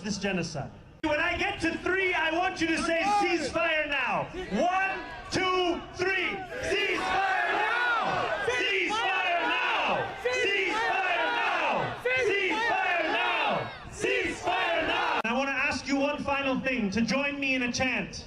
this genocide. When I get to 3, I want you to say ceasefire now. 1, 2, 3. Ceasefire now! Ceasefire now! Ceasefire now! Ceasefire now! Ceasefire now! I want to ask you one final thing, to join me in a chant.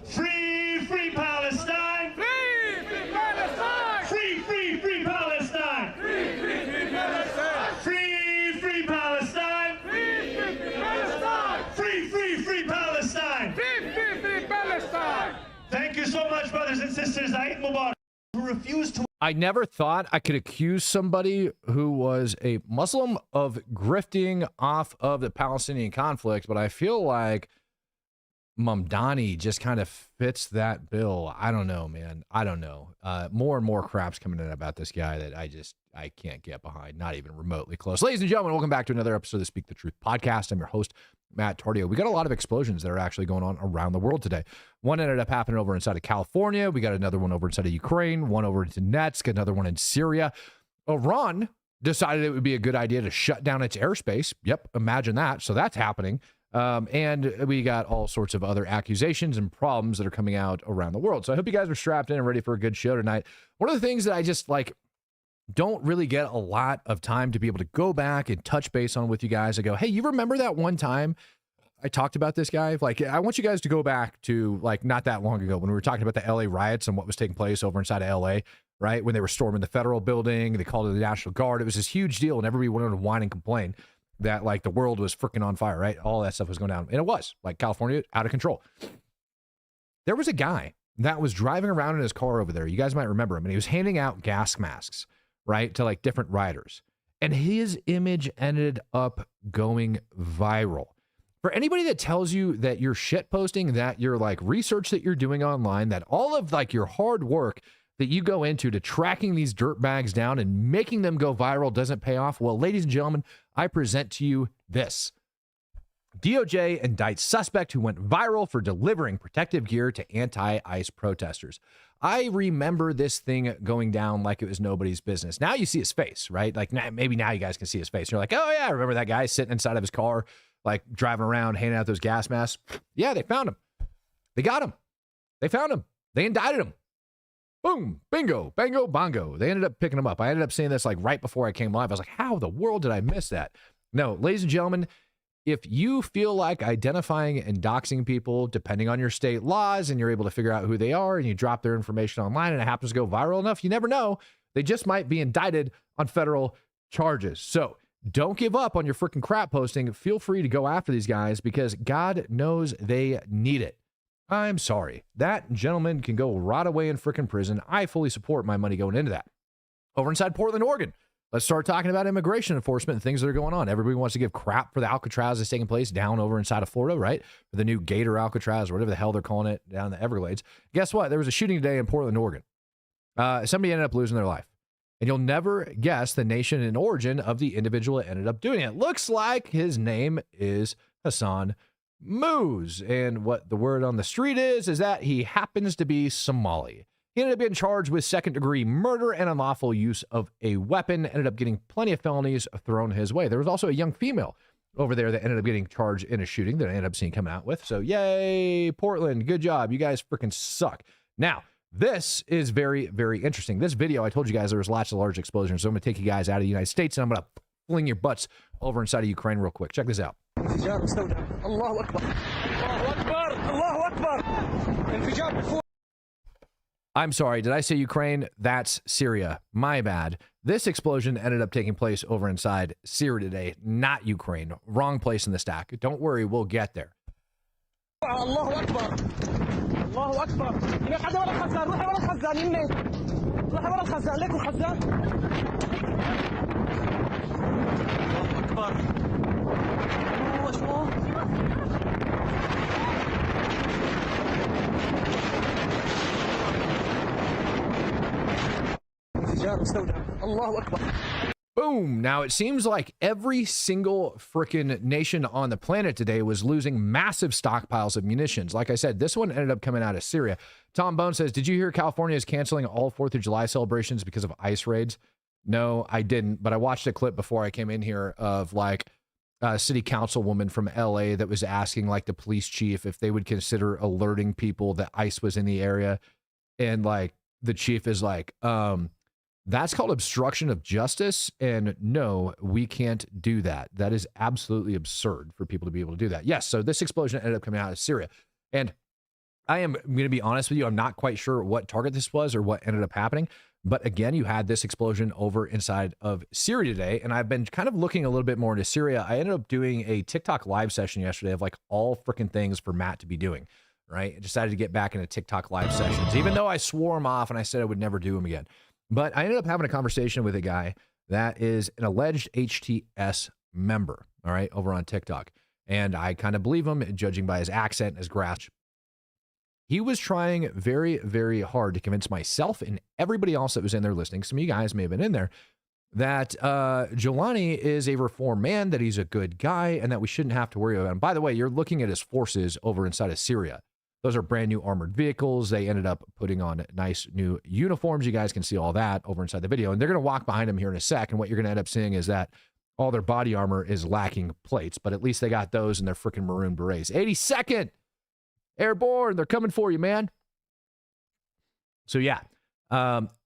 Free, free Palestine! Free, free Palestine! Free, free, free Palestine! Free, free, free Palestine! Free, free Palestine! Free, free, free Palestine! Free, free, free Palestine! Free, free, free Palestine! Thank you so much, brothers and sisters. Eid Mubarak. Who refuse to. I never thought I could accuse somebody who was a Muslim of grifting off of the Palestinian conflict, but I feel like Mamdani just kind of fits that bill. I don't know, man. I don't know. More and more crap's coming in about this guy that I can't get behind, not even remotely close. Ladies and gentlemen, welcome back to another episode of the Speak the Truth podcast. I'm your host, Matt Tardio. We got a lot of explosions that are actually going on around the world today. One ended up happening over inside of California. We got another one over inside of Ukraine, one over into Donetsk, another one in Syria. Iran decided it would be a good idea to shut down its airspace. Yep, imagine that. So that's happening. And we got all sorts of other accusations and problems that are coming out around the world. So I hope you guys are strapped in and ready for a good show tonight. One of the things that I just don't really get a lot of time to be able to go back and touch base on with you guys. I go, hey, you remember that one time I talked about this guy? I want you guys to go back to not that long ago when we were talking about the LA riots and what was taking place over inside of LA, right? When they were storming the federal building, they called it the National Guard. It was this huge deal and everybody wanted to whine and complain that the world was freaking on fire, right? All that stuff was going down. And it was California out of control. There was a guy that was driving around in his car over there. You guys might remember him. And he was handing out gas masks, right? To different rioters. And his image ended up going viral. For anybody that tells you that you're shit posting, that your research that you're doing online, that all of your hard work that you go into to tracking these dirt bags down and making them go viral doesn't pay off, well, ladies and gentlemen, I present to you this. DOJ indicts suspect who went viral for delivering protective gear to anti-ICE protesters. I remember this thing going down like it was nobody's business. Now you see his face, right? Maybe now you guys can see his face. You're like, oh yeah, I remember that guy sitting inside of his car, driving around, handing out those gas masks. Yeah, they found him. They got him. They found him. They indicted him. Boom, bingo, bango, bongo. They ended up picking him up. I ended up seeing this right before I came live. I was like, how in the world did I miss that? No, ladies and gentlemen, if you feel like identifying and doxing people, depending on your state laws, and you're able to figure out who they are and you drop their information online and it happens to go viral enough, you never know. They just might be indicted on federal charges. So don't give up on your freaking crap posting. Feel free to go after these guys because God knows they need it. I'm sorry. That gentleman can go rot away in frickin' prison. I fully support my money going into that. Over inside Portland, Oregon, let's start talking about immigration enforcement and things that are going on. Everybody wants to give crap for the Alcatraz that's taking place down over inside of Florida, right? For the new Gator Alcatraz, or whatever the hell they're calling it down in the Everglades. Guess what? There was a shooting today in Portland, Oregon. Somebody ended up losing their life. And you'll never guess the nation and origin of the individual that ended up doing it. Looks like his name is Hassan Moose. And what the word on the street is that he happens to be Somali. He ended up being charged with second-degree murder and unlawful use of a weapon, ended up getting plenty of felonies thrown his way. There was also a young female over there that ended up getting charged in a shooting that I ended up seeing coming out with. So, yay, Portland, good job. You guys freaking suck. Now, this is very, very interesting. This video, I told you guys there was lots of large explosions, so I'm going to take you guys out of the United States, and I'm going to fling your butts over inside of Ukraine real quick. Check this out. I'm sorry, did I say Ukraine? That's Syria. My bad. This explosion ended up taking place over inside Syria today, not Ukraine. Wrong place in the stack. Don't worry, we'll get there. Allahu Akbar. Allahu Akbar. Boom. Now, it seems like every single frickin' nation on the planet today was losing massive stockpiles of munitions. Like I said, this one ended up coming out of Syria. Tom Bone says, did you hear California is canceling all 4th of July celebrations because of ICE raids? No, I didn't, but I watched a clip before I came in here of city councilwoman from LA that was asking like the police chief if they would consider alerting people that ICE was in the area. And like the chief is like, that's called obstruction of justice. And no, we can't do that. That is absolutely absurd for people to be able to do that. Yes. So this explosion ended up coming out of Syria. And I am going to be honest with you. I'm not quite sure what target this was or what ended up happening. But again, you had this explosion over inside of Syria today. And I've been kind of looking a little bit more into Syria. I ended up doing a TikTok live session yesterday of like all freaking things for Matt to be doing, right? I decided to get back into TikTok live sessions, even though I swore him off and I said I would never do them again. But I ended up having a conversation with a guy that is an alleged HTS member, all right, over on TikTok. And I kind of believe him, judging by his accent and his grasp. He was trying very, very hard to convince myself and everybody else that was in there listening, some of you guys may have been in there, that Jelani is a reformed man, that he's a good guy, and that we shouldn't have to worry about him. By the way, you're looking at his forces over inside of Syria. Those are brand new armored vehicles. They ended up putting on nice new uniforms. You guys can see all that over inside the video. And they're going to walk behind him here in a sec. And what you're going to end up seeing is that all their body armor is lacking plates, but at least they got those in their freaking maroon berets. 82nd Airborne, they're coming for you, man. So yeah,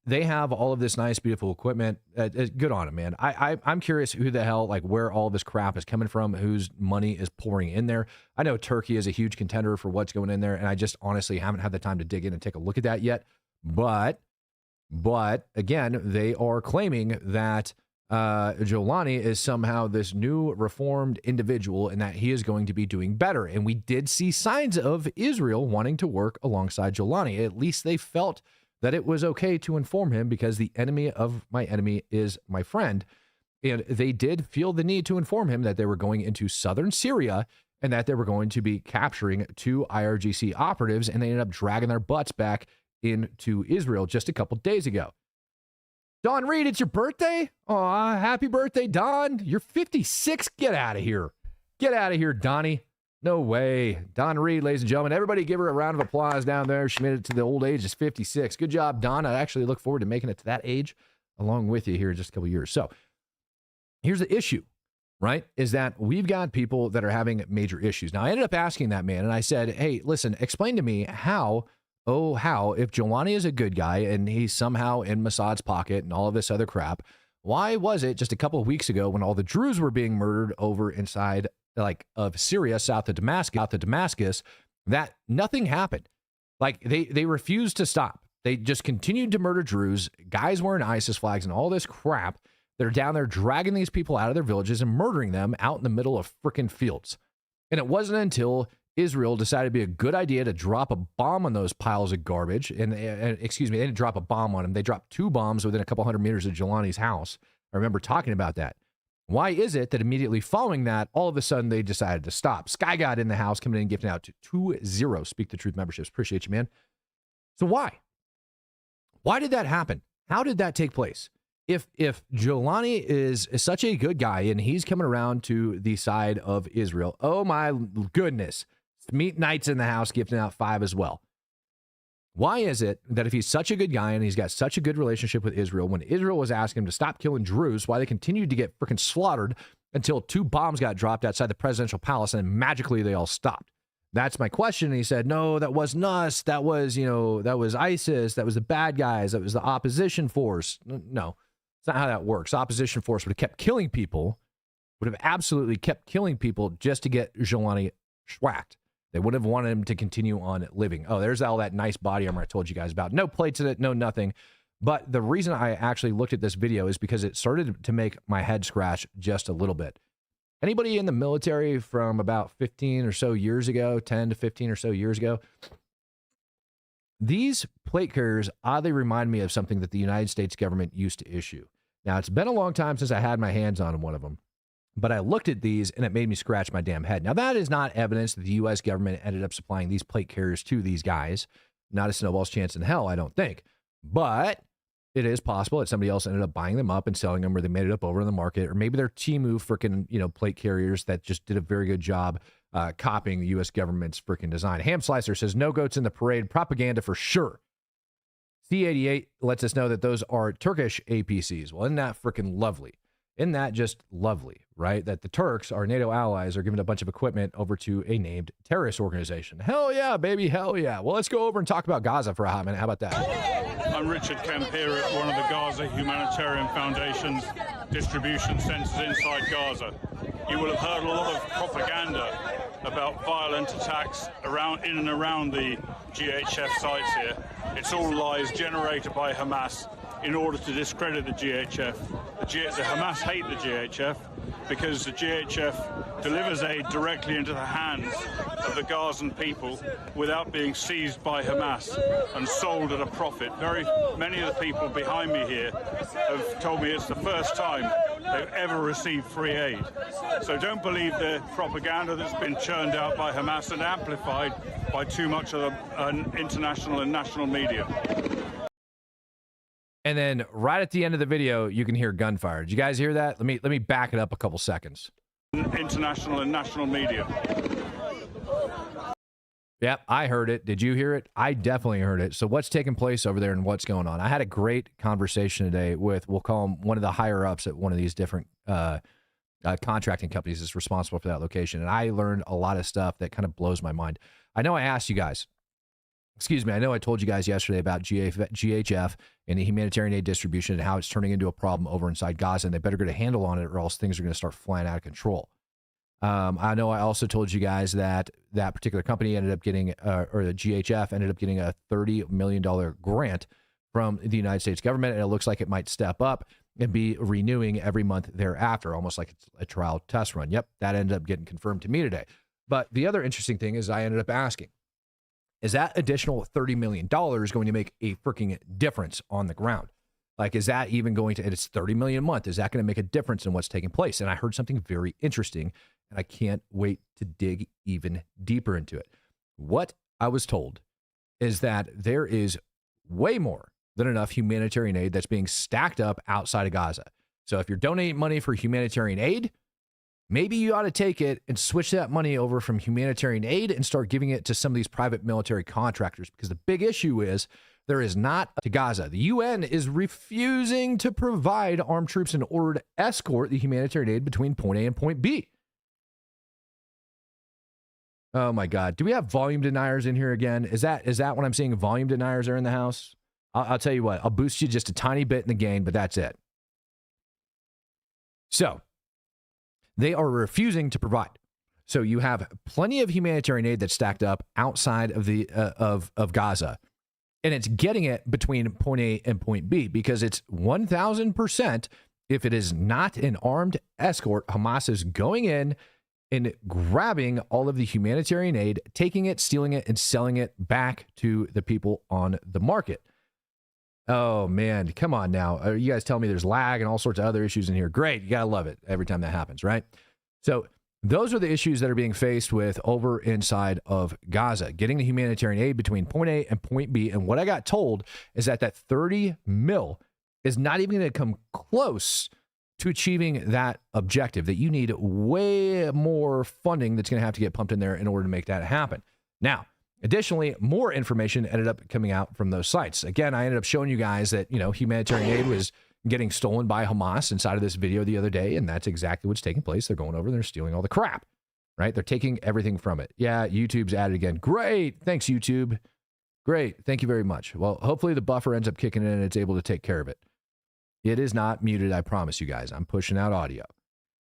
they have all of this nice, beautiful equipment. Good on them, man. I'm curious who the hell, like where all this crap is coming from, whose money is pouring in there. I know Turkey is a huge contender for what's going in there, and I just honestly haven't had the time to dig in and take a look at that yet. But again, they are claiming that Jolani is somehow this new reformed individual and that he is going to be doing better. And we did see signs of Israel wanting to work alongside Jolani. At least they felt that it was okay to inform him because the enemy of my enemy is my friend. And they did feel the need to inform him that they were going into southern Syria and that they were going to be capturing 2 IRGC operatives, and they ended up dragging their butts back into Israel just a couple days ago. Don Reed, it's your birthday? Aw, happy birthday, Don. You're 56. Get out of here. Get out of here, Donnie. No way. Don Reed, ladies and gentlemen. Everybody give her a round of applause down there. She made it to the old age of 56. Good job, Don. I actually look forward to making it to that age along with you here in just a couple of years. So here's the issue, right? Is that we've got people that are having major issues. Now, I ended up asking that man, and I said, hey, listen, explain to me how, if Jelani is a good guy and he's somehow in Mossad's pocket and all of this other crap, why was it just a couple of weeks ago when all the Druze were being murdered over inside of Syria, south of Damascus, that nothing happened? Like they refused to stop. They just continued to murder Druze, guys wearing ISIS flags and all this crap. They're down there dragging these people out of their villages and murdering them out in the middle of freaking fields. And it wasn't until Israel decided it'd be a good idea to drop a bomb on those piles of garbage. And excuse me, they didn't drop a bomb on them. They dropped 2 bombs within a couple hundred meters of Jelani's house. I remember talking about that. Why is it that immediately following that, all of a sudden they decided to stop? Sky God in the house coming in and gifting out to 20 Speak the Truth memberships. Appreciate you, man. So why? Why did that happen? How did that take place? If Jelani is such a good guy and he's coming around to the side of Israel, oh my goodness, Meet Knights in the house gifting out 5 as well. Why is it that if he's such a good guy and he's got such a good relationship with Israel, when Israel was asking him to stop killing Druze, why they continued to get freaking slaughtered until 2 bombs got dropped outside the presidential palace and magically they all stopped? That's my question. And he said, no, that wasn't us. That was, that was ISIS. That was the bad guys. That was the opposition force. No, it's not how that works. Opposition force would have kept killing people, would have absolutely kept killing people just to get Jelani schwacked. They would have wanted him to continue on living. Oh, there's all that nice body armor I told you guys about. No plates in it, no nothing. But the reason I actually looked at this video is because it started to make my head scratch just a little bit. Anybody in the military from about 15 or so years ago, 10 to 15 or so years ago, these plate carriers oddly remind me of something that the United States government used to issue. Now, it's been a long time since I had my hands on one of them. But I looked at these and it made me scratch my damn head. Now, that is not evidence that the U.S. government ended up supplying these plate carriers to these guys. Not a snowball's chance in hell, I don't think. But it is possible that somebody else ended up buying them up and selling them, or they made it up over in the market. Or maybe they're Temu freaking, plate carriers that just did a very good job copying the U.S. government's freaking design. Ham Slicer says, no goats in the parade. Propaganda for sure. C88 lets us know that those are Turkish APCs. Well, isn't that freaking lovely? Isn't that just lovely, right? That the Turks, our NATO allies, are giving a bunch of equipment over to a named terrorist organization. Hell yeah, baby, hell yeah. Well, let's go over and talk about Gaza for a hot minute. How about that? I'm Richard Kemp here at one of the Gaza Humanitarian Foundation's distribution centres inside Gaza. You will have heard a lot of propaganda about violent attacks in and around the GHF sites here. It's all lies generated by Hamas in order to discredit the GHF. The Hamas hate the GHF because the GHF delivers aid directly into the hands of the Gazan people without being seized by Hamas and sold at a profit. Very many of the people behind me here have told me it's the first time they've ever received free aid. So don't believe the propaganda that's been churned out by Hamas and amplified by too much of the international and national media. And then right at the end of the video, you can hear gunfire. Did you guys hear that? Let me back it up a couple seconds. International and national media. Yep, I heard it. Did you hear it? I definitely heard it. So what's taking place over there and what's going on? I had a great conversation today with, we'll call him one of the higher ups at one of these different contracting companies that's responsible for that location. And I learned a lot of stuff that kind of blows my mind. I know I asked you guys, I know I told you guys yesterday about GHF and the humanitarian aid distribution and how it's turning into a problem over inside Gaza, and they better get a handle on it or else things are going to start flying out of control. I know I also told you guys that that particular company ended up getting, or the GHF ended up getting a $30 million grant from the United States government, and it looks like it might step up and be renewing every month thereafter, almost like it's a trial test run. Yep, that ended up getting confirmed to me today. But the other interesting thing is I ended up asking, is that additional $30 million going to make a freaking difference on the ground? Like, is that even going to, and it's $30 million a month, is that going to make a difference in what's taking place? And I heard something very interesting, and I can't wait to dig even deeper into it. What I was told is that there is way more than enough humanitarian aid that's being stacked up outside of Gaza. So if you're donating money for humanitarian aid, maybe you ought to take it and switch that money over from humanitarian aid and start giving it to some of these private military contractors, because the big issue is there is not to Gaza. The UN is refusing to provide armed troops in order to escort the humanitarian aid between point A and point B. Oh my God. Do we have volume deniers in here again? Is that what I'm seeing? Volume deniers are in the house? I'll tell you what, I'll boost you just a tiny bit in the gain, but that's it. So they are refusing to provide. So you have plenty of humanitarian aid that's stacked up outside of the of Gaza, and it's getting it between point A and point B because it's 1,000%. If it is not an armed escort, Hamas is going in and grabbing all of the humanitarian aid, taking it, stealing it, and selling it back to the people on the market. Oh, man. Come on now. You guys tell me there's lag and all sorts of other issues in here. Great. You got to love it every time that happens, right? So those are the issues that are being faced with over inside of Gaza, getting the humanitarian aid between point A and point B. And what I got told is that 30 mil is not even going to come close to achieving that objective, that you need way more funding that's going to have to get pumped in there in order to make that happen. Now, additionally, more information ended up coming out from those sites. Again, I ended up showing you guys that, humanitarian aid was getting stolen by Hamas inside of this video the other day, and that's exactly what's taking place. They're going over and they're stealing all the crap, right? They're taking everything from it. Yeah, YouTube's at it again. Great. Thanks, YouTube. Great. Thank you very much. Well, hopefully the buffer ends up kicking in and it's able to take care of it. It is not muted, I promise you guys. I'm pushing out audio.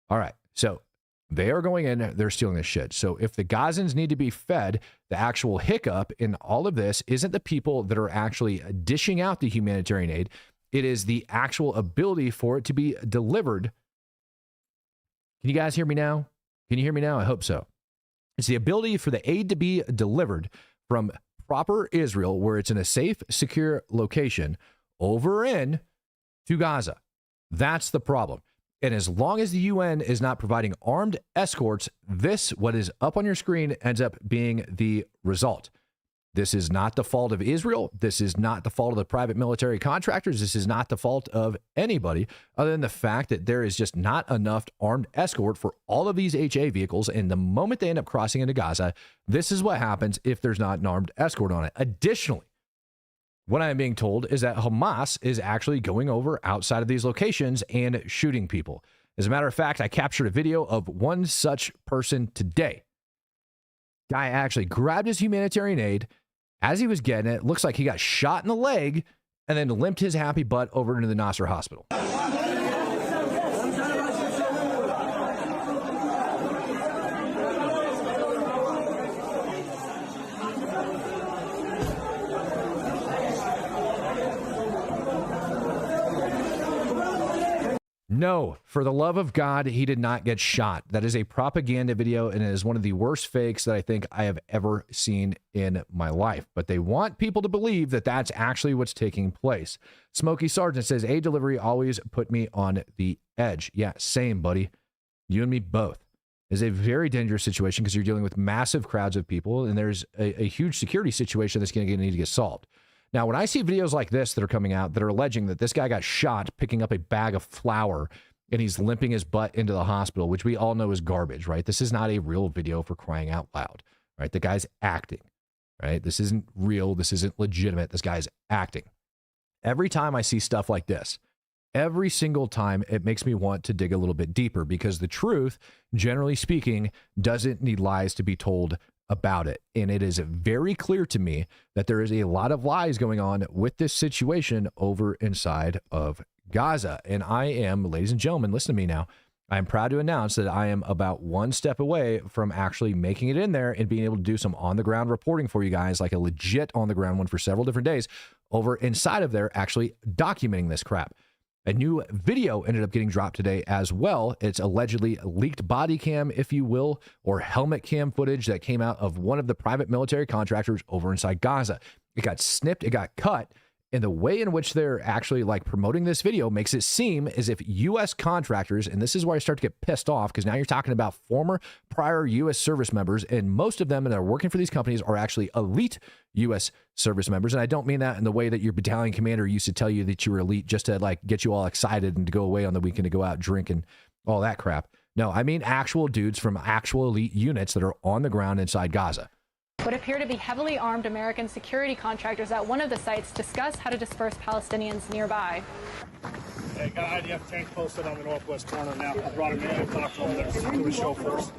All right, so they are going in, they're stealing this shit. So if the Gazans need to be fed, the actual hiccup in all of this isn't the people that are actually dishing out the humanitarian aid. It is the actual ability for it to be delivered. Can you guys hear me now? Can you hear me now? I hope so. It's the ability for the aid to be delivered from proper Israel, where it's in a safe, secure location, over in to Gaza. That's the problem. And as long as the UN is not providing armed escorts, what is up on your screen ends up being the result. This is not the fault of Israel. This is not the fault of the private military contractors. This is not the fault of anybody other than the fact that there is just not enough armed escort for all of these HA vehicles. And the moment they end up crossing into Gaza, this is what happens if there's not an armed escort on it. Additionally, what I'm being told is that Hamas is actually going over outside of these locations and shooting people. As a matter of fact, I captured a video of one such person today. Guy actually grabbed his humanitarian aid. As he was getting it, looks like he got shot in the leg and then limped his happy butt over into the Nasser hospital. No, for the love of God, he did not get shot. That is a propaganda video, and it is one of the worst fakes that I think I have ever seen in my life. But they want people to believe that that's actually what's taking place. Smokey Sargent says, aid delivery always put me on the edge. Yeah, same, buddy. You and me both. It's a very dangerous situation because you're dealing with massive crowds of people, and there's a huge security situation that's going to need to get solved. Now, when I see videos like this that are coming out that are alleging that this guy got shot picking up a bag of flour and he's limping his butt into the hospital, which we all know is garbage, right? This is not a real video, for crying out loud, right? The guy's acting, right? This isn't real. This isn't legitimate. This guy's acting. Every time I see stuff like this, every single time, it makes me want to dig a little bit deeper, because the truth, generally speaking, doesn't need lies to be told about it. And it is very clear to me that there is a lot of lies going on with this situation over inside of Gaza. And I am, ladies and gentlemen, listen to me now, I am proud to announce that I am about one step away from actually making it in there and being able to do some on-the-ground reporting for you guys, like a legit on-the-ground one for several different days over inside of there, actually documenting this crap. A new video ended up getting dropped today as well. It's allegedly leaked body cam, if you will, or helmet cam footage that came out of one of the private military contractors over inside Gaza. It got snipped, it got cut, and the way in which they're actually like promoting this video makes it seem as if U.S. contractors, and this is where I start to get pissed off, because now you're talking about former prior U.S. service members, and most of them that are working for these companies are actually elite U.S. service members. And I don't mean that in the way that your battalion commander used to tell you that you were elite just to like get you all excited and to go away on the weekend to go out drink and all that crap. No, I mean actual dudes from actual elite units that are on the ground inside Gaza. What appear to be heavily armed American security contractors at one of the sites discuss how to disperse Palestinians nearby. Hey, got IDF tank posted on the northwest corner now. I brought him in and talked to him. There's to show first.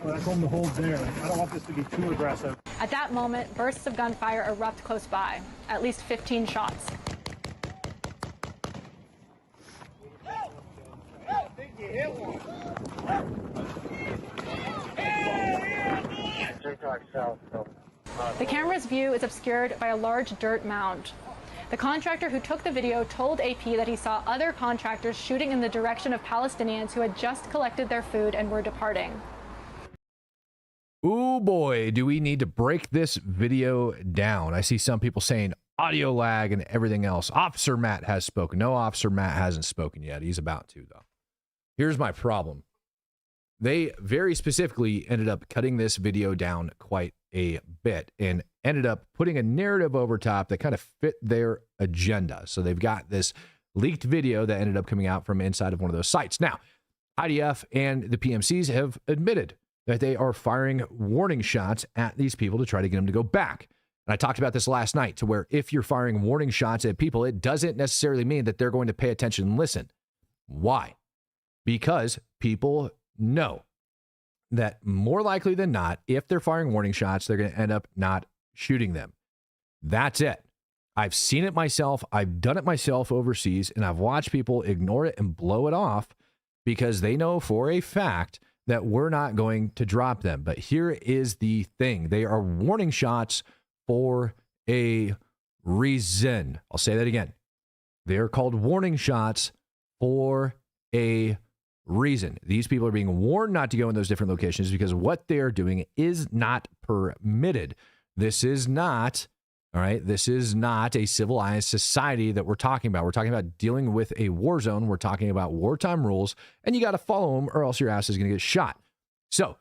Well, I told him to hold there. I don't want this to be too aggressive. At that moment, bursts of gunfire erupt close by, at least 15 shots. I think you hit one. The camera's view is obscured by a large dirt mound. The contractor who took the video told AP that he saw other contractors shooting in the direction of Palestinians who had just collected their food and were departing. Ooh boy, do we need to break this video down. I see some people saying audio lag and everything else. Officer Matt has spoken. No, Officer Matt hasn't spoken yet. He's about to, though. Here's my problem. They very specifically ended up cutting this video down quite a bit and ended up putting a narrative over top that kind of fit their agenda. So they've got this leaked video that ended up coming out from inside of one of those sites. Now, IDF and the PMCs have admitted that they are firing warning shots at these people to try to get them to go back. And I talked about this last night, to where if you're firing warning shots at people, it doesn't necessarily mean that they're going to pay attention and listen. Why? Because people know that more likely than not, if they're firing warning shots, they're going to end up not shooting them. That's it. I've seen it myself. I've done it myself overseas, and I've watched people ignore it and blow it off because they know for a fact that we're not going to drop them. But here is the thing. They are warning shots for a reason. I'll say that again. They're called warning shots for a reason. These people are being warned not to go in those different locations because what they're doing is not permitted. This is not, all right, this is not a civilized society that we're talking about. We're talking about dealing with a war zone. We're talking about wartime rules, and you got to follow them or else your ass is going to get shot. So,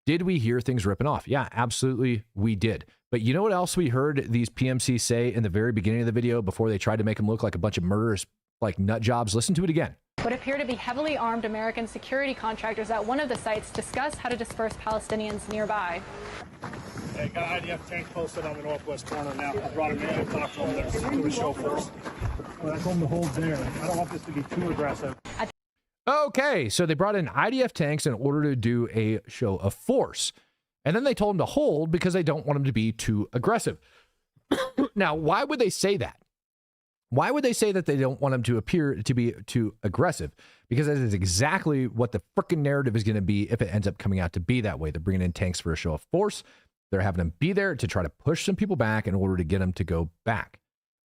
did we hear things ripping off? Yeah, absolutely we did. But you know what else we heard these PMCs say in the very beginning of the video before they tried to make them look like a bunch of murderous, like nut jobs? Listen to it again. What appear to be heavily armed American security contractors at one of the sites discuss how to disperse Palestinians nearby. Hey, got IDF tank posted on the northwest corner now. I brought him in and talked to him. There's to show first. Well, I told him to hold there. I don't want this to be too aggressive. Okay, so they brought in IDF tanks in order to do a show of force. And then they told them to hold because they don't want them to be too aggressive. Now, why would they say that? Why would they say that they don't want them to appear to be too aggressive? Because that is exactly what the freaking narrative is going to be if it ends up coming out to be that way. They're bringing in tanks for a show of force. They're having them be there to try to push some people back in order to get them to go back,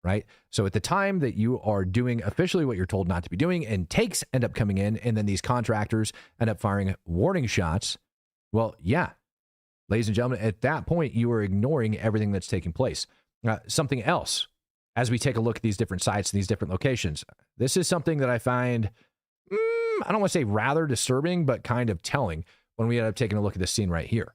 right? So at the time that you are doing officially what you're told not to be doing, and tanks end up coming in, and then these contractors end up firing warning shots, well, yeah, ladies and gentlemen, at that point, you are ignoring everything that's taking place. Something else, as we take a look at these different sites and these different locations, this is something that I find, I don't want to say rather disturbing, but kind of telling when we end up taking a look at this scene right here,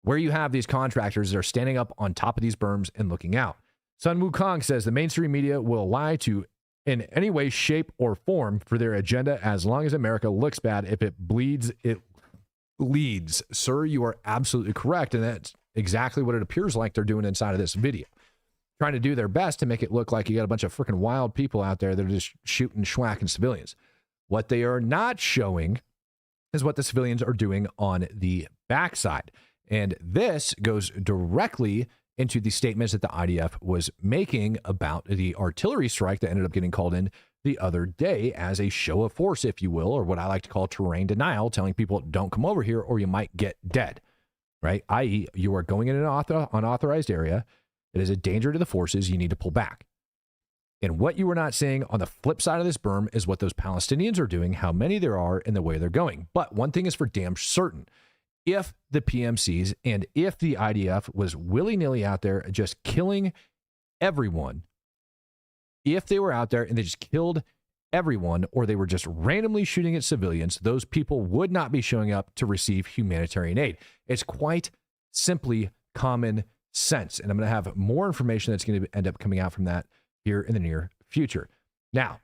where you have these contractors that are standing up on top of these berms and looking out. Sun Wukong says the mainstream media will lie to in any way, shape, or form for their agenda as long as America looks bad. If it bleeds, it leads. Sir, you are absolutely correct, and that's exactly what it appears like they're doing inside of this video. Trying to do their best to make it look like you got a bunch of freaking wild people out there that are just shooting, schwacking civilians. What they are not showing is what the civilians are doing on the backside. And this goes directly into the statements that the IDF was making about the artillery strike that ended up getting called in the other day as a show of force, if you will, or what I like to call terrain denial, telling people don't come over here or you might get dead, right? I.e., you are going in an unauthorized area. It is a danger to the forces. You need to pull back. And what you are not seeing on the flip side of this berm is what those Palestinians are doing, how many there are, and the way they're going. But one thing is for damn certain. If the PMCs and if the IDF was willy-nilly out there just killing everyone, if they were out there and they just killed everyone, or they were just randomly shooting at civilians, those people would not be showing up to receive humanitarian aid. It's quite simply common sense. And I'm going to have more information that's going to end up coming out from that here in the near future. Now,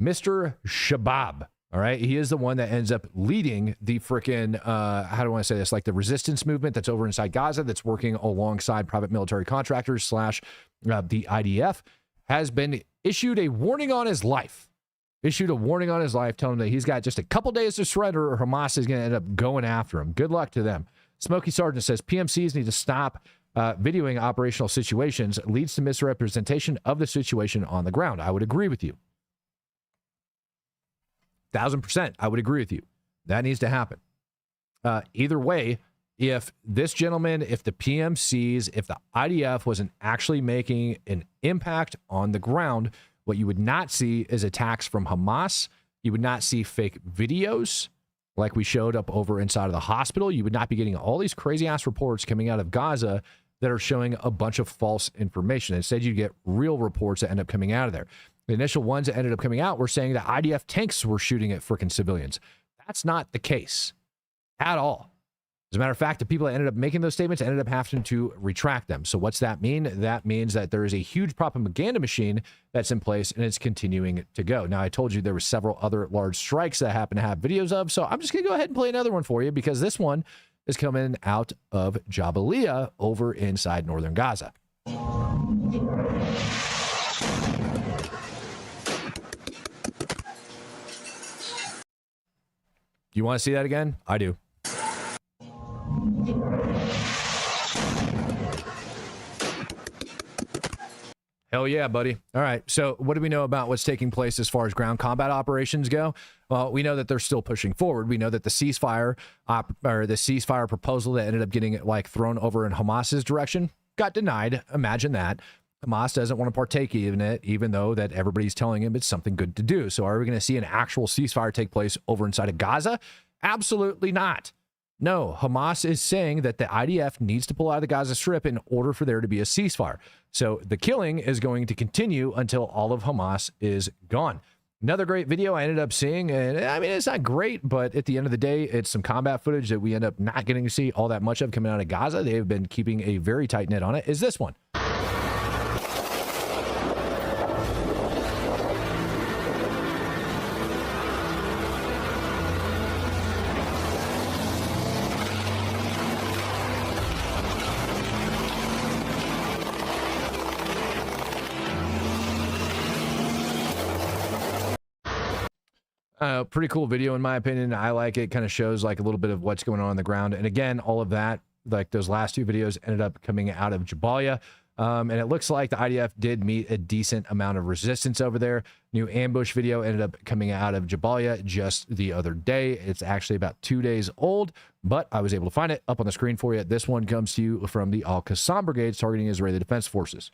Mr. Shabab, all right, he is the one that ends up leading the frickin', how do I want to say this, like the resistance movement that's over inside Gaza, that's working alongside private military contractors slash the IDF, has been issued a warning on his life. Issued a warning on his life, telling him that he's got just a couple days to surrender or Hamas is going to end up going after him. Good luck to them. Smokey Sergeant says PMCs need to stop videoing operational situations. Leads to misrepresentation of the situation on the ground. I would agree with you. 1,000%. I would agree with you. That needs to happen. Either way, if this gentleman, if the PMCs, if the IDF wasn't actually making an impact on the ground, what you would not see is attacks from Hamas. You would not see fake videos like we showed up over inside of the hospital. You would not be getting all these crazy ass reports coming out of Gaza that are showing a bunch of false information. Instead, you get real reports that end up coming out of there. The initial ones that ended up coming out were saying that IDF tanks were shooting at freaking civilians. That's not the case at all. As a matter of fact, the people that ended up making those statements ended up having to retract them. So what's that mean? That means that there is a huge propaganda machine that's in place and it's continuing to go. Now, I told you there were several other large strikes that I happen to have videos of. So I'm just going to go ahead and play another one for you because this one is coming out of Jabalia over inside northern Gaza. You want to see that again? I do. Hell yeah, buddy. All right. So what do we know about what's taking place as far as ground combat operations go? Well, we know that they're still pushing forward. We know that the ceasefire proposal that ended up getting like thrown over in Hamas's direction got denied. Imagine that. Hamas doesn't want to partake in it, even though that everybody's telling him it's something good to do. So are we going to see an actual ceasefire take place over inside of Gaza? Absolutely not. No, Hamas is saying that the IDF needs to pull out of the Gaza Strip in order for there to be a ceasefire. So the killing is going to continue until all of Hamas is gone. Another great video I ended up seeing, and I mean, it's not great, but at the end of the day, it's some combat footage that we end up not getting to see all that much of coming out of Gaza. They've been keeping a very tight knit on it, is this one. Pretty cool video in my opinion. I like it. Kind of shows like a little bit of what's going on the ground. And again, all of that, like those last two videos ended up coming out of Jabalia. And it looks like the IDF did meet a decent amount of resistance over there. New ambush video ended up coming out of Jabalia just the other day. It's actually about 2 days old, but I was able to find it up on the screen for you. This one comes to you from the Al-Qassam brigades targeting Israeli Defense Forces.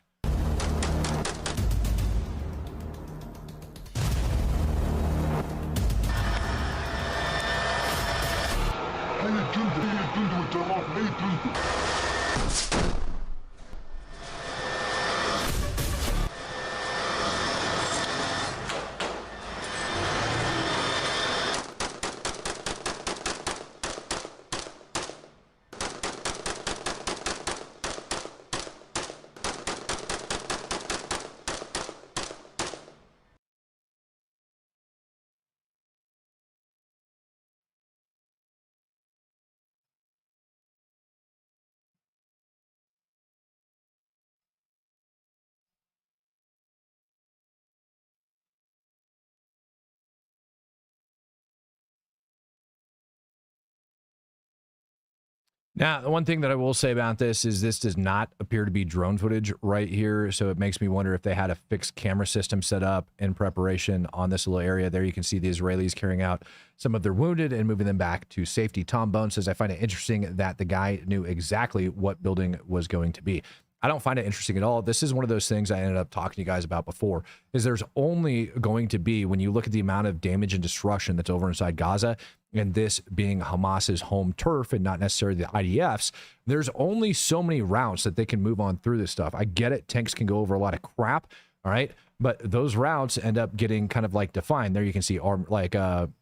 Now, the one thing that I will say about this is this does not appear to be drone footage right here. So it makes me wonder if they had a fixed camera system set up in preparation on this little area. There you can see the Israelis carrying out some of their wounded and moving them back to safety. Tom Bone says, I find it interesting that the guy knew exactly what building was going to be. I don't find it interesting at all. This is one of those things I ended up talking to you guys about before, is there's only going to be, when you look at the amount of damage and destruction that's over inside Gaza, and this being Hamas's home turf and not necessarily the IDF's, there's only so many routes that they can move on through this stuff. I get it. Tanks can go over a lot of crap. All right. But those routes end up getting kind of like defined. There you can see arm, like,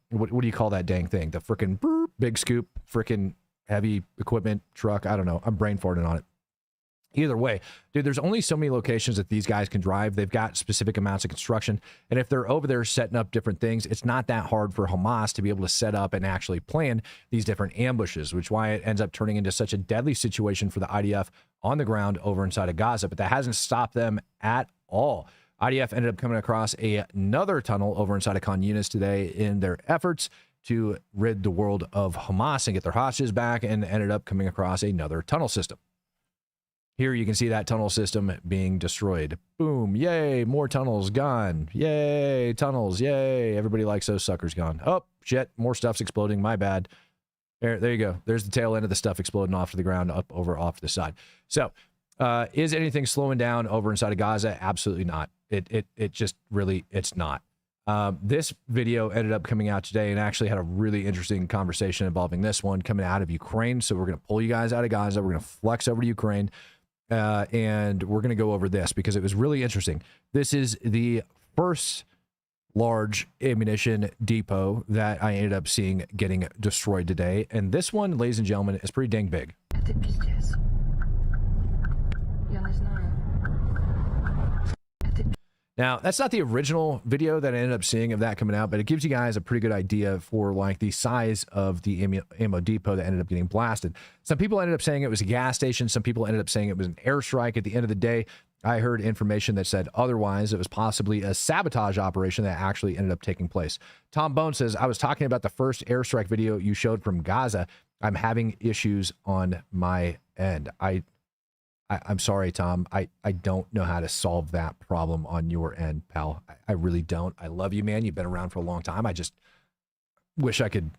what do you call that dang thing? The freaking big scoop, freaking heavy equipment truck. I don't know. I'm brain farting on it. Either way, dude, there's only so many locations that these guys can drive. They've got specific amounts of construction. And if they're over there setting up different things, it's not that hard for Hamas to be able to set up and actually plan these different ambushes, which is why it ends up turning into such a deadly situation for the IDF on the ground over inside of Gaza. But that hasn't stopped them at all. IDF ended up coming across another tunnel over inside of Khan Yunis today in their efforts to rid the world of Hamas and get their hostages back, and ended up coming across another tunnel system. Here you can see that tunnel system being destroyed. Boom. Yay. More tunnels gone. Yay. Tunnels. Yay. Everybody likes those suckers gone. Oh, shit. More stuff's exploding. My bad. There you go. There's the tail end of the stuff exploding off to the ground, up over off to the side. So, is anything slowing down over inside of Gaza? Absolutely not. It just really, it's not. This video ended up coming out today and actually had a really interesting conversation involving this one coming out of Ukraine. So we're going to pull you guys out of Gaza. We're going to flex over to Ukraine. And we're going to go over this because it was really interesting. This is the first large ammunition depot that I ended up seeing getting destroyed today. And this one, ladies and gentlemen, is pretty dang big. Now, that's not the original video that I ended up seeing of that coming out, but it gives you guys a pretty good idea for like the size of the ammo depot that ended up getting blasted. Some people ended up saying it was a gas station. Some people ended up saying it was an airstrike. At the end of the day, I heard information that said otherwise. It was possibly a sabotage operation that actually ended up taking place. Tom Bone says, I was talking about the first airstrike video you showed from Gaza. I'm having issues on my end. I'm sorry, Tom. I don't know how to solve that problem on your end, pal. I really don't. I love you, man. You've been around for a long time. I just wish I could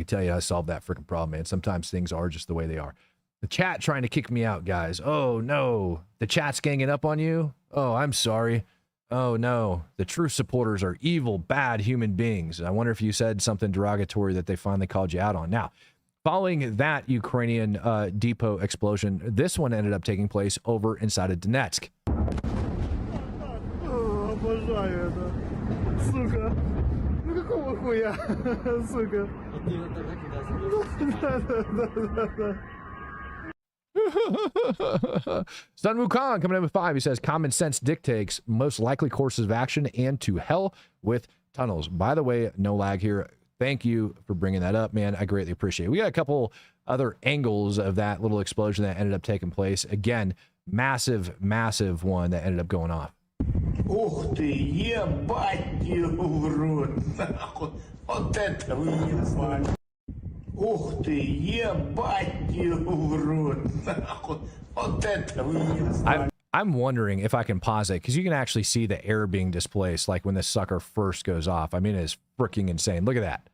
tell you how to solve that freaking problem, man. Sometimes things are just the way they are. The chat trying to kick me out, guys. Oh, no. The chat's ganging up on you? Oh, I'm sorry. Oh, no. The true supporters are evil, bad human beings. I wonder if you said something derogatory that they finally called you out on. Now, following that Ukrainian depot explosion, this one ended up taking place over inside of Donetsk. Sun Wukong coming in with 5. He says, common sense dictates most likely courses of action and to hell with tunnels. By the way, no lag here. Thank you for bringing that up, man. I greatly appreciate it. We got a couple other angles of that little explosion that ended up taking place. Again, massive, massive one that ended up going off. Ух ты, ебать его в рот, нахуй. Вот это выебать. Ух ты, ебать его в рот, нахуй. Вот это выебать. I'm wondering if I can pause it, because you can actually see the air being displaced, like when this sucker first goes off. I mean, it's freaking insane. Look at that.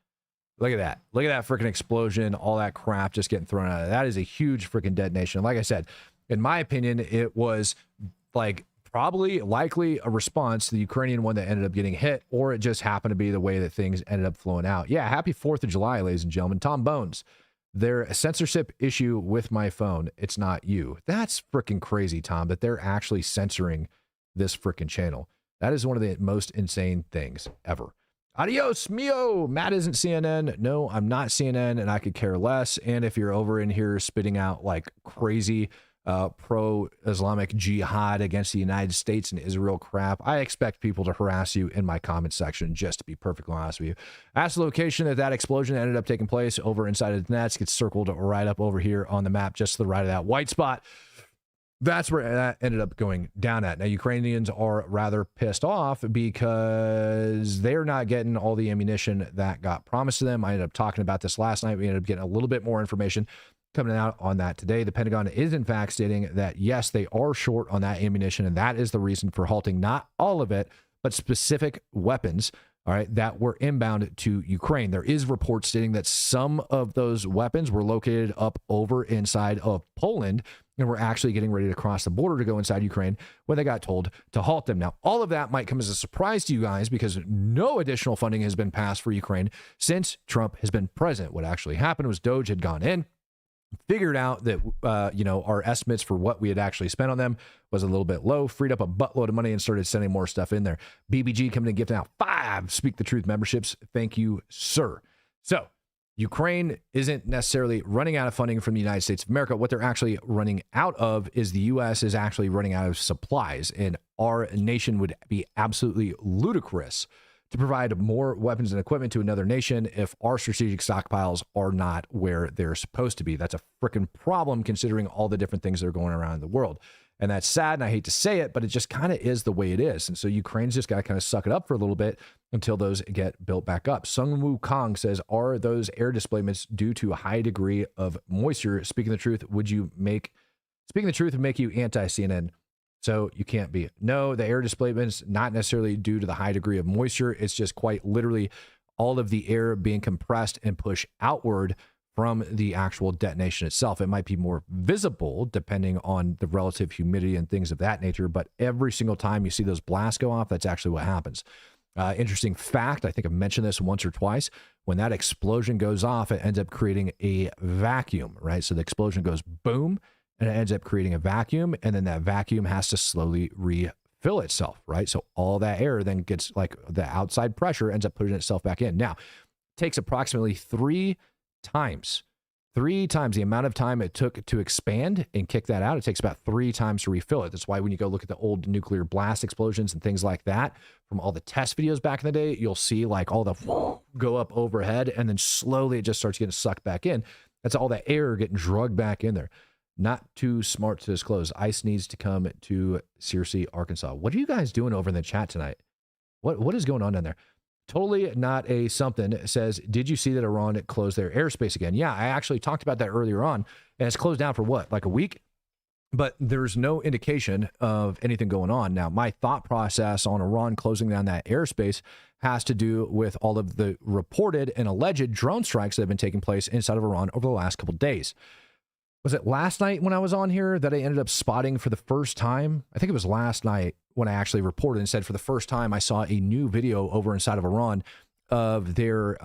Look at that. Look at that freaking explosion. All that crap just getting thrown out. That is a huge freaking detonation. Like I said, in my opinion, it was like probably likely a response to the Ukrainian one that ended up getting hit, or it just happened to be the way that things ended up flowing out. Yeah, happy 4th of July, ladies and gentlemen. Tom Bones. There's a censorship issue with my phone. It's not you. That's freaking crazy, Tom, that they're actually censoring this freaking channel. That is one of the most insane things ever. Adios, mio. Matt isn't CNN. No, I'm not CNN, and I could care less. And if you're over in here spitting out like crazy pro-Islamic jihad against the United States and Israel crap, I expect people to harass you in my comment section, just to be perfectly honest with you. Ask the location that explosion ended up taking place over inside of the nets. Gets circled right up over here on the map, just to the right of that white spot. That's where that ended up going down at. Now, Ukrainians are rather pissed off because they're not getting all the ammunition that got promised to them. I ended up talking about this last night. We ended up getting a little bit more information coming out on that today. The Pentagon is in fact stating that yes, they are short on that ammunition, and that is the reason for halting not all of it, but specific weapons, all right, that were inbound to Ukraine. There is reports stating that some of those weapons were located up over inside of Poland and were actually getting ready to cross the border to go inside Ukraine when they got told to halt them. Now, all of that might come as a surprise to you guys because no additional funding has been passed for Ukraine since Trump has been president. What actually happened was Doge had gone in, figured out that, our estimates for what we had actually spent on them was a little bit low, freed up a buttload of money and started sending more stuff in there. BBG coming in gifting out 5 Speak the Truth memberships. Thank you, sir. So Ukraine isn't necessarily running out of funding from the United States of America. What they're actually running out of is the U.S. is actually running out of supplies, and our nation would be absolutely ludicrous to provide more weapons and equipment to another nation if our strategic stockpiles are not where they're supposed to be. That's a freaking problem considering all the different things that are going around in the world. And that's sad, and I hate to say it, but it just kind of is the way it is. And so Ukraine's just got to kind of suck it up for a little bit until those get built back up. Sung Woo Kong says, are those air displacements due to a high degree of moisture? Speaking the truth, would make you anti-CNN? So you can't be. No, the air displacements, not necessarily due to the high degree of moisture. It's just quite literally all of the air being compressed and pushed outward from the actual detonation itself. It might be more visible depending on the relative humidity and things of that nature, but every single time you see those blasts go off, that's actually what happens. Interesting fact, I think I've mentioned this once or twice, when that explosion goes off, it ends up creating a vacuum, right? So the explosion goes boom, and it ends up creating a vacuum, and then that vacuum has to slowly refill itself, right? So all that air then gets, like, the outside pressure ends up putting itself back in. Now, it takes approximately 3 times the amount of time it took to expand and kick that out. It takes about 3 times to refill it. That's why when you go look at the old nuclear blast explosions and things like that from all the test videos back in the day, you'll see like all the go up overhead, and then slowly it just starts getting sucked back in. That's all the air getting drugged back in there. Not too smart to disclose. ICE needs to come to Searcy, Arkansas. What are you guys doing over in the chat tonight? What is going on down there? Totally not a something. It says, did you see that Iran closed their airspace again? Yeah, I actually talked about that earlier on, and it's closed down for what, like a week? But there's no indication of anything going on. Now, my thought process on Iran closing down that airspace has to do with all of the reported and alleged drone strikes that have been taking place inside of Iran over the last couple of days. Was it last night when I was on here that I ended up spotting for the first time? I think it was last night when I actually reported and said for the first time I saw a new video over inside of Iran of their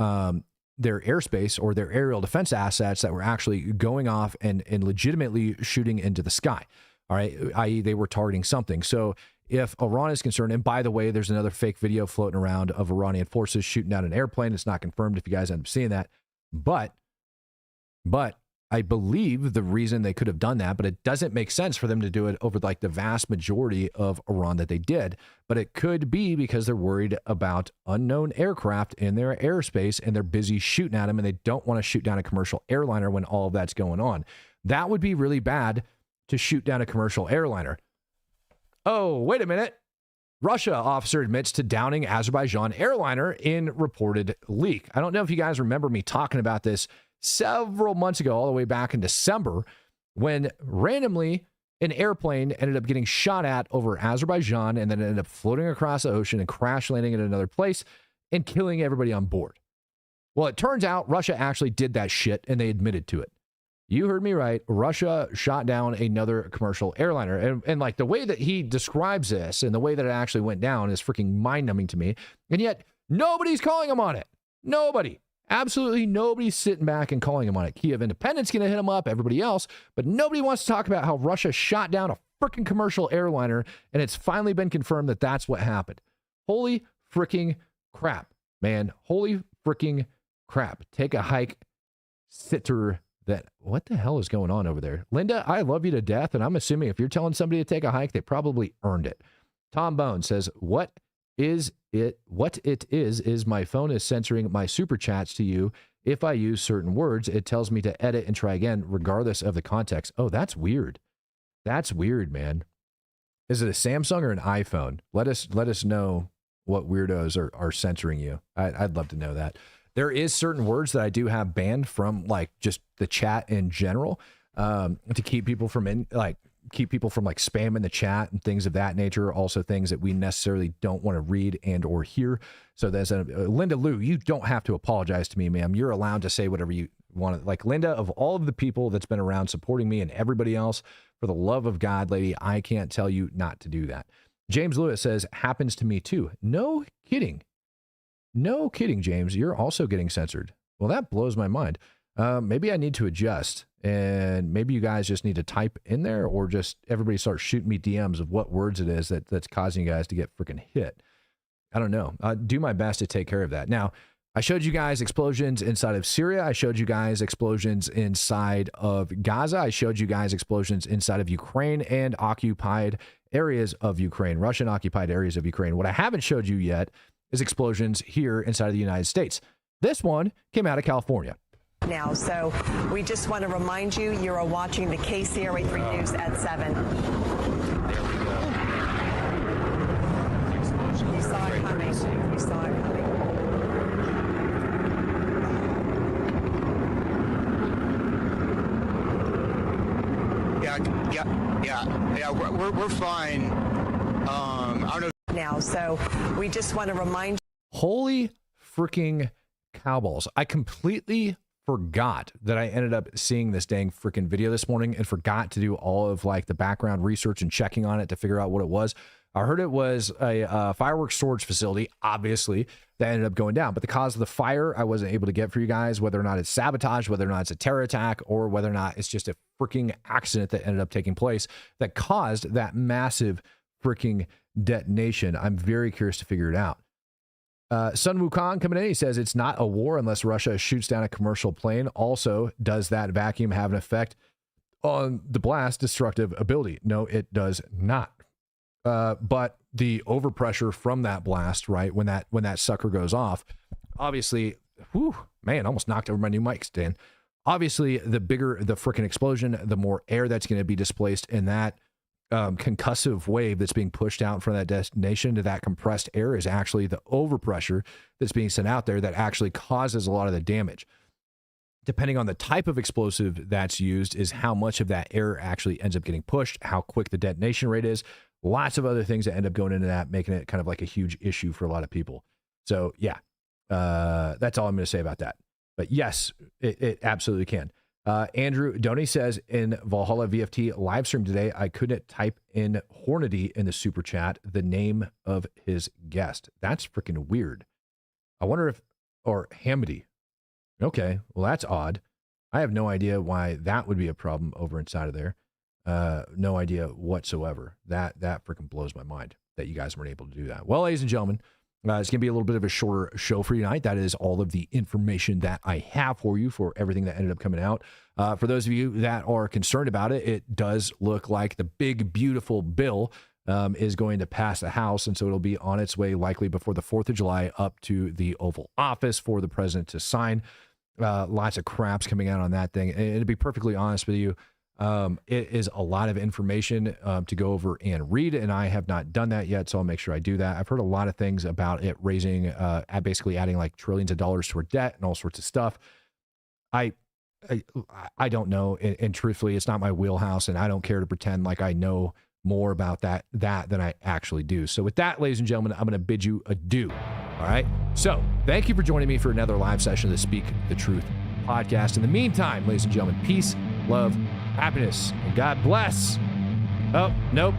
airspace or their aerial defense assets that were actually going off and legitimately shooting into the sky. All right, i.e. they were targeting something. So if Iran is concerned, and by the way, there's another fake video floating around of Iranian forces shooting down an airplane. It's not confirmed if you guys end up seeing that, but I believe the reason they could have done that, but it doesn't make sense for them to do it over like the vast majority of Iran that they did. But it could be because they're worried about unknown aircraft in their airspace and they're busy shooting at them, and they don't want to shoot down a commercial airliner when all of that's going on. That would be really bad to shoot down a commercial airliner. Oh, wait a minute. Russia officer admits to downing Azerbaijan airliner in reported leak. I don't know if you guys remember me talking about this several months ago, all the way back in December, when randomly an airplane ended up getting shot at over Azerbaijan and then ended up floating across the ocean and crash landing in another place and killing everybody on board. Well, it turns out Russia actually did that shit and they admitted to it. You heard me right. Russia shot down another commercial airliner. And like the way that he describes this and the way that it actually went down is freaking mind-numbing to me. And yet nobody's calling him on it. Nobody. Absolutely nobody's sitting back and calling him on it. Kiev Independent's going to hit him up, everybody else. But nobody wants to talk about how Russia shot down a freaking commercial airliner and it's finally been confirmed that that's what happened. Holy freaking crap, man. Holy freaking crap. Take a hike. Sitter. That what the hell is going on over there? Linda, I love you to death, and I'm assuming if you're telling somebody to take a hike, they probably earned it. Tom Bone says, what it is my phone is censoring my super chats to you. If I use certain words, it tells me to edit and try again, regardless of the context. Oh, that's weird. That's weird, man. Is it a Samsung or an iPhone? Let us know what weirdos are censoring you. I'd love to know that. There is certain words that I do have banned from like just the chat in general, to keep people from spamming the chat and things of that nature. Also things that we necessarily don't want to read and or hear. So there's Linda Lou, you don't have to apologize to me, ma'am. You're allowed to say whatever you want. Like Linda, of all of the people that's been around supporting me and everybody else, for the love of God, lady, I can't tell you not to do that. James Lewis says, happens to me too. No kidding. No kidding, James. You're also getting censored. Well, that blows my mind. Maybe I need to adjust, and maybe you guys just need to type in there, or just everybody start shooting me DMs of what words it is that's causing you guys to get freaking hit. I don't know. I'll do my best to take care of that. Now, I showed you guys explosions inside of Syria. I showed you guys explosions inside of Gaza. I showed you guys explosions inside of Ukraine and occupied areas of Ukraine, Russian occupied areas of Ukraine. What I haven't showed you yet is explosions here inside of the United States. This one came out of California. Now, so we just want to remind you, you're watching the KCRA3 News at 7. There we go. You saw it coming. You saw it coming. Yeah. We're fine. I don't know. Now, so we just want to remind you. Holy freaking cowballs. I completely forgot that I ended up seeing this dang freaking video this morning and forgot to do all of like the background research and checking on it to figure out what it was. I heard it was a fireworks storage facility, obviously, that ended up going down. But the cause of the fire, I wasn't able to get for you guys, whether or not it's sabotage, whether or not it's a terror attack, or whether or not it's just a freaking accident that ended up taking place that caused that massive freaking detonation. I'm very curious to figure it out. Sun Wukong coming in, he says it's not a war unless Russia shoots down a commercial plane. Also, does that vacuum have an effect on the blast destructive ability? No, it does not. But the overpressure from that blast, right, when that sucker goes off, obviously, whew, man, almost knocked over my new mic stand. Obviously, the bigger the freaking explosion, the more air that's going to be displaced in that concussive wave that's being pushed out from that destination to that compressed air is actually the overpressure that's being sent out there that actually causes a lot of the damage. Depending on the type of explosive that's used is how much of that air actually ends up getting pushed, how quick the detonation rate is, lots of other things that end up going into that, making it kind of like a huge issue for a lot of people. So yeah, that's all I'm going to say about that. But yes, it absolutely can. Andrew Doney says in Valhalla VFT live stream today, I couldn't type in Hornady in the super chat, the name of his guest. That's freaking weird. I wonder if, or Hamidi. Okay, well, that's odd. I have no idea why that would be a problem over inside of there. No idea whatsoever. That freaking blows my mind that you guys weren't able to do that. Well, ladies and gentlemen, it's going to be a little bit of a shorter show for you tonight. That is all of the information that I have for you for everything that ended up coming out. For those of you that are concerned about it, it does look like the big, beautiful bill is going to pass the House, and so it'll be on its way likely before the 4th of July up to the Oval Office for the president to sign. Lots of craps coming out on that thing. And to be perfectly honest with you, It is a lot of information to go over and read, and I have not done that yet, so I'll make sure I do that. I've heard a lot of things about it raising, basically adding like trillions of dollars to our debt and all sorts of stuff. I don't know, and truthfully, it's not my wheelhouse, and I don't care to pretend like I know more about that than I actually do. So with that, ladies and gentlemen, I'm going to bid you adieu. All right. So thank you for joining me for another live session of the Speak the Truth podcast. In the meantime, ladies and gentlemen, peace, love, happiness, and God bless. Oh, nope.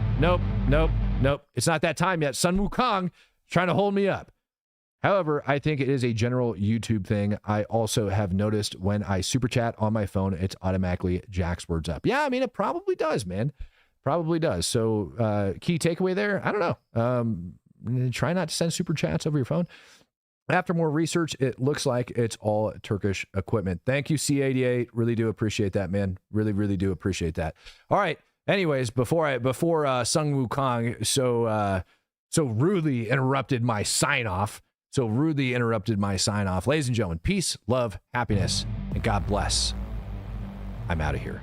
It's not that time yet. Sun Wukong trying to hold me up. However, I think it is a general YouTube thing. I also have noticed when I super chat on my phone, it's automatically jacks words up. Yeah, I mean, it probably does, man. Probably does. So key takeaway there, I don't know. Try not to send super chats over your phone. After more research, it looks like it's all Turkish equipment. Thank you, C88. Really do appreciate that, man. Really, really do appreciate that. All right. Anyways, before Sung Wukong so rudely interrupted my sign off. Ladies and gentlemen, peace, love, happiness, and God bless. I'm out of here.